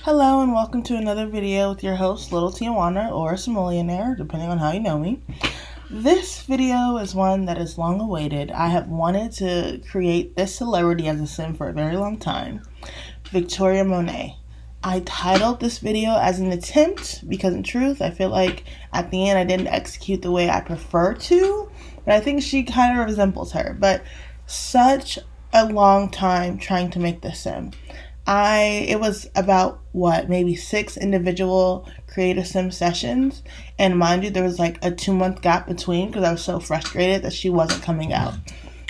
Hello and welcome to another video with your host, Little Tijuana or Simillionaire, depending on how you know me. This video is one that is long awaited. I have wanted to create this celebrity as a sim for a very long time. Victoria Monet. I titled this video as an attempt because in truth, I feel like at the end I didn't execute the way I prefer to, but I think she kind of resembles her. But such a long time trying to make this sim. It was about maybe 6 individual creative sim sessions, and mind you, there was like a 2-month gap between because I was so frustrated that she wasn't coming out.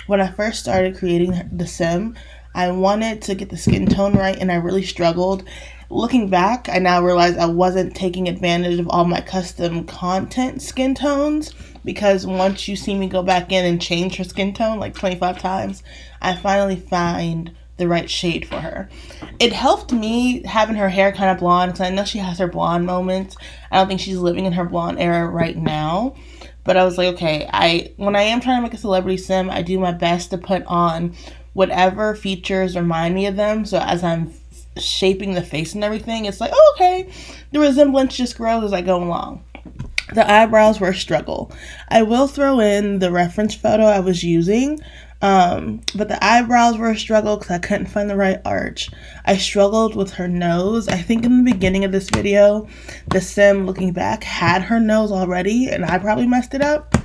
When I first started creating the sim, I wanted to get the skin tone right, and I really struggled. Looking back, I now realize I wasn't taking advantage of all my custom content skin tones, because once you see me go back in and change her skin tone like 25 times, I finally find the right shade for her. It helped me having her hair kind of blonde because I know she has her blonde moments. I don't think she's living in her blonde era right now, but I was like, okay, when I am trying to make a celebrity sim, I do my best to put on whatever features remind me of them. So as I'm shaping the face and everything, it's like, oh, okay, the resemblance just grows as I go along. The eyebrows were a struggle. I will throw in the reference photo I was using, but the eyebrows were a struggle because I couldn't find the right arch. I struggled with her nose. I think in the beginning of this video, the sim looking back had her nose already, and I probably messed it up.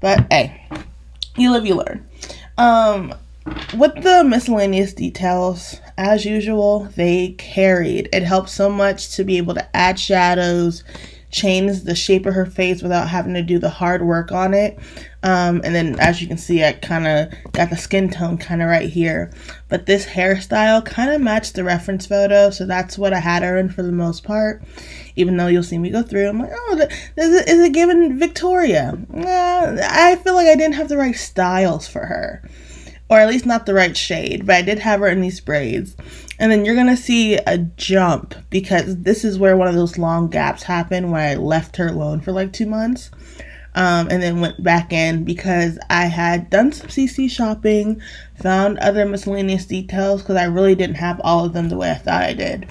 But hey, you live, you learn. With the miscellaneous details, as usual, they carried. It helped so much to be able to add shadows, change the shape of her face without having to do the hard work on it. And then as you can see, I kind of got the skin tone kind of right here. But this hairstyle kind of matched the reference photo, so that's what I had her in for the most part. Even though you'll see me go through, I'm like, oh, is it giving Victoria? I feel like I didn't have the right styles for her. Or at least not the right shade, but I did have her in these braids. And then you're going to see a jump because this is where one of those long gaps happened where I left her alone for like 2 months. And then went back in because I had done some CC shopping, found other miscellaneous details because I really didn't have all of them the way I thought I did.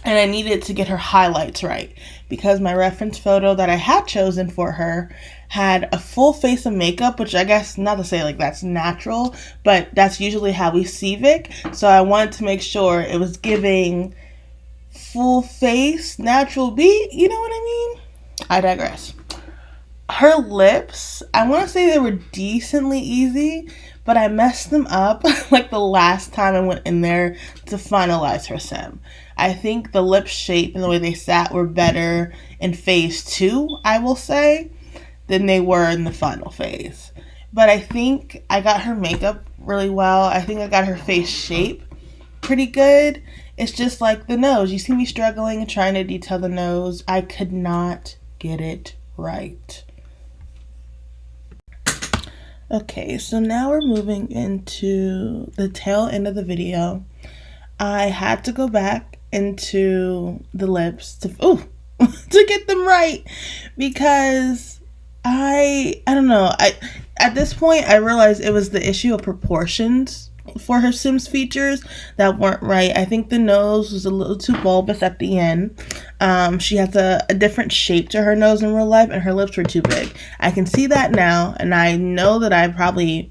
And I needed to get her highlights right because my reference photo that I had chosen for her had a full face of makeup, which I guess not to say like that's natural, but that's usually how we see Vic. So I wanted to make sure it was giving full face, natural beat. You know what I mean? I digress. Her lips, I want to say they were decently easy, but I messed them up like the last time I went in there to finalize her sim. I think the lip shape and the way they sat were better in phase 2, I will say, than they were in the final phase. But I think I got her makeup really well. I think I got her face shape pretty good. It's just like the nose. You see me struggling and trying to detail the nose. I could not get it right. Okay, so now we're moving into the tail end of the video. I had to go back into the lips to to get them right because I don't know. At this point I realized it was the issue of proportions for her Sims features that weren't right. I think the nose was a little too bulbous at the end. She has a different shape to her nose in real life, and her lips were too big. I can see that now, and I know that I probably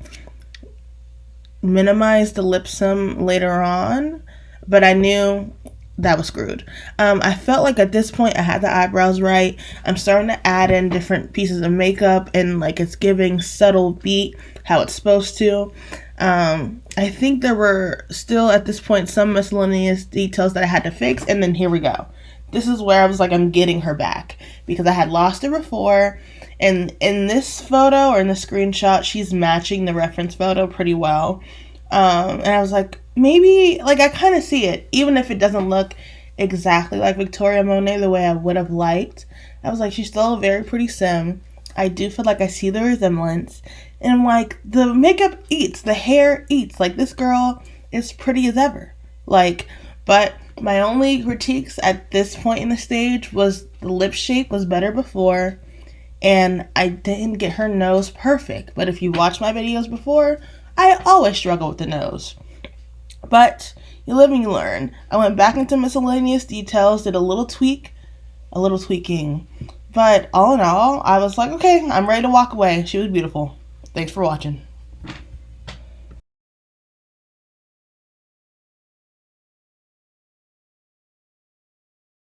minimized the lip sim later on, but I knew that was screwed. I felt like at this point I had the eyebrows right. I'm starting to add in different pieces of makeup, and like it's giving subtle beat how it's supposed to. I think there were still at this point some miscellaneous details that I had to fix, and then here we go. This is where I was like, I'm getting her back because I had lost her before, and in this photo or in the screenshot, she's matching the reference photo pretty well. And I was like, maybe, like, I kind of see it, even if it doesn't look exactly like Victoria Monet the way I would have liked. I was like, she's still a very pretty sim. I do feel like I see the resemblance. And I'm like, the makeup eats, the hair eats. Like, this girl is pretty as ever. Like, but my only critiques at this point in the stage was the lip shape was better before, and I didn't get her nose perfect. But if you watch my videos before, I always struggle with the nose. But You live and you learn. I went back into miscellaneous details, did a little tweaking. But all in all, I was like, okay, I'm ready to walk away. She was beautiful. Thanks for watching.